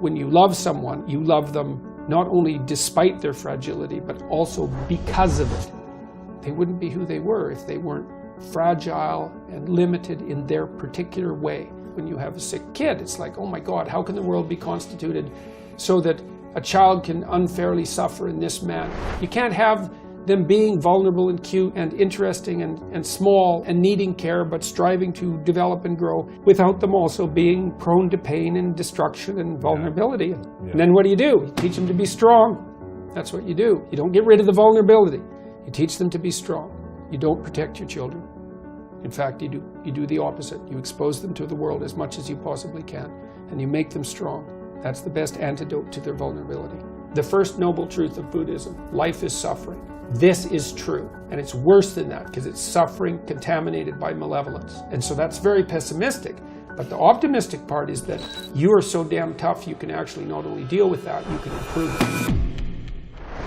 when you love someone, you love them not only despite their fragility, but also because of it. They wouldn't be who they were if they weren't fragile and limited in their particular way. When you have a sick kid, it's like, oh my God, how can the world be constituted so that a child can unfairly suffer in this manner? You can't have them being vulnerable and cute and interesting and small and needing care, but striving to develop and grow, without them also being prone to pain and destruction and vulnerability. Yeah. And then what do? You teach them to be strong. That's what you do. You don't get rid of the vulnerability. You teach them to be strong. You don't protect your children. In fact, you do the opposite. You expose them to the world as much as you possibly can, and you make them strong. That's the best antidote to their vulnerability. The first noble truth of Buddhism: life is suffering. This is true, and it's worse than that because it's suffering contaminated by malevolence. And so that's very pessimistic. But the optimistic part is that you are so damn tough you can actually not only deal with that, you can improve it.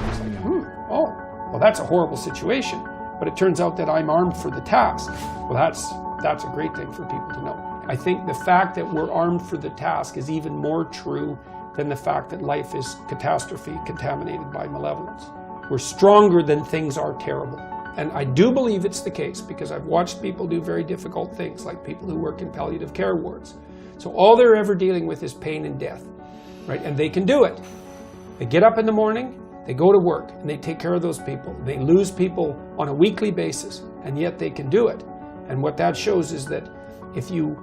It's like, oh, well, that's a horrible situation, but it turns out that I'm armed for the task. Well, that's a great thing for people to know. I think the fact that we're armed for the task is even more true than the fact that life is catastrophe contaminated by malevolence. We're stronger than things are terrible. And I do believe it's the case because I've watched people do very difficult things, like people who work in palliative care wards. So all they're ever dealing with is pain and death, right? And they can do it. They get up in the morning, they go to work, and they take care of those people. They lose people on a weekly basis, and yet they can do it. And what that shows is that if you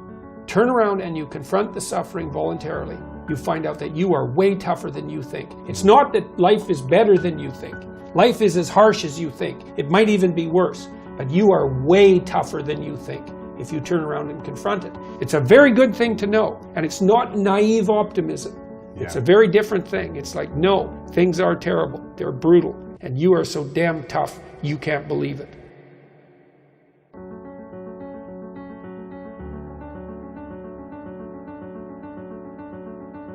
turn around and you confront the suffering voluntarily, you find out that you are way tougher than you think. It's not that life is better than you think. Life is as harsh as you think. It might even be worse, but you are way tougher than you think if you turn around and confront it. It's a very good thing to know, and it's not naive optimism. Yeah. It's a very different thing. It's like, no, things are terrible, they're brutal, and you are so damn tough, you can't believe it.